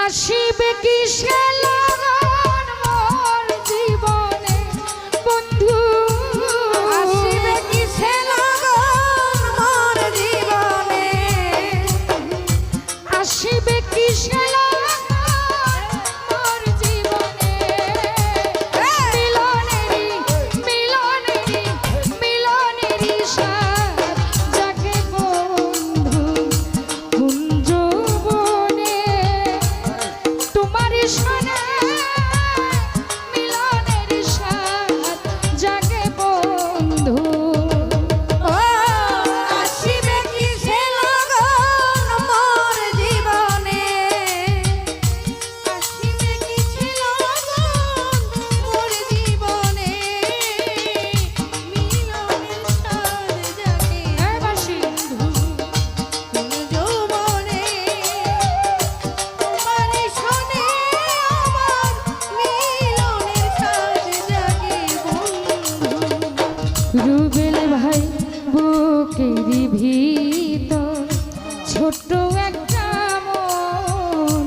আসিবে কি সে লগন মোর জীবনে বন্ধু আসিবে কি সে লগন মোর জীবনে আসিবে কি সে লগন মোর জীবনে মিলনেরি মিলনেরি সাথ যাকে বন্ধু কুঞ্জ বনে তোমার সনে মিলনের সাথ জাগে বন্ধু ও আসিবে কি সে লগন মোর জীবনে আসিবে কি সে লগন মোর জীবনে মিলনের সাথ জাগে বাসি কোন যৌবনে তোমার শোনে আমার মিলনের সাথ জাগে বন্ধু রুবেল ভাই বুকেরই ভিতর ছোট্ট একটা মন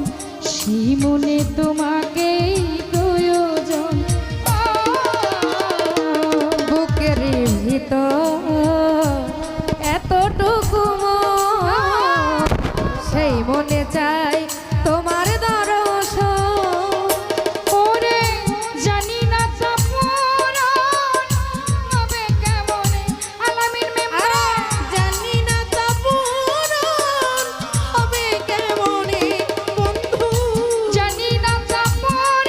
সেই মনে তোমাকেই প্রয়োজন বুকের ভিতর এতটুকু মন সেই মনে চাই তোমার দর্শন ওরে জানি না চাপন হবে কেমনে আলামিন মেম্বার জানি না তা পূরণ হবে কেমনে বন্ধু জানি না চাপন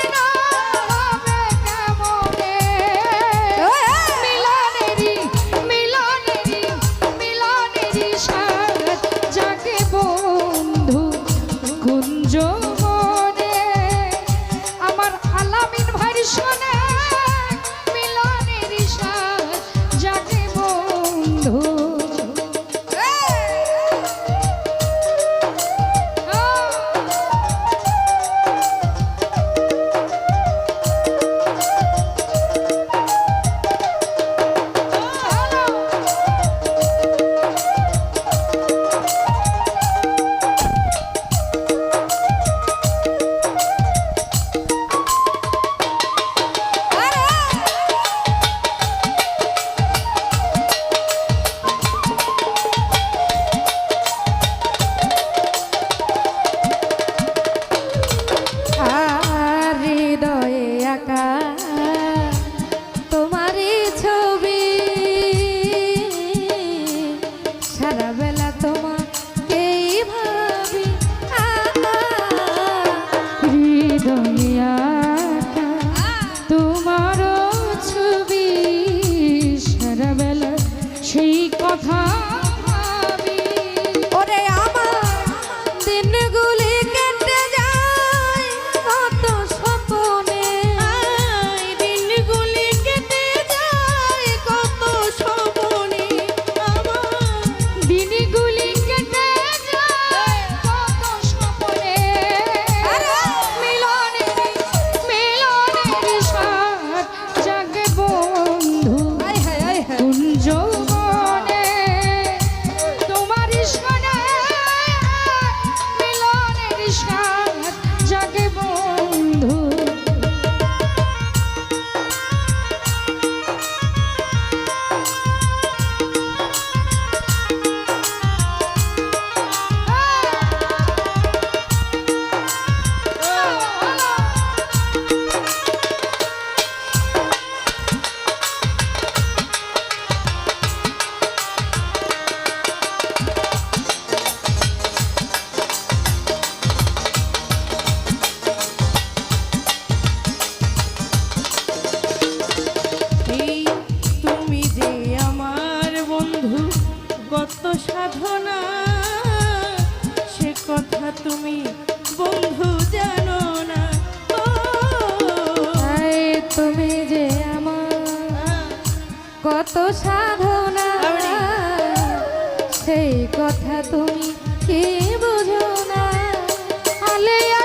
হবে কেমনে মিলনেরি সাথ জাগে বন্ধু কুঞ্জ বনে আমার আলামিন ভাই শোনে মিলনেরি সাথ জাগে বন্ধু আর হৃদয়ে আঁকা তোমারই ছবি সারা বেলা তোমাকেই ভাবি হৃদয়ে আঁকা তোমার ছবি সারা বেলা সেই কথা ভাবি ওরে আমার দিনগুলি কেটে যায় কত স্বপ্নে দিনগুলি কেটে যায় কত স্বপ্নে আমার দিনগুলি কেটে যায় কত স্বপ্নে মিলনেরি সাথ জাগে বন্ধু হায় হায় হায় হায় কুঞ্জ বনে তোমার শোনে মিলনেরি সাথ জাগে বন্ধু এই তুমি যে আমার বন্ধু কত সাধনা সে কথা তুমি বন্ধু জানো না তাই তুমি যে আমার কত সাধনা সেই কথা তুমি কি বুঝো না আলেয়া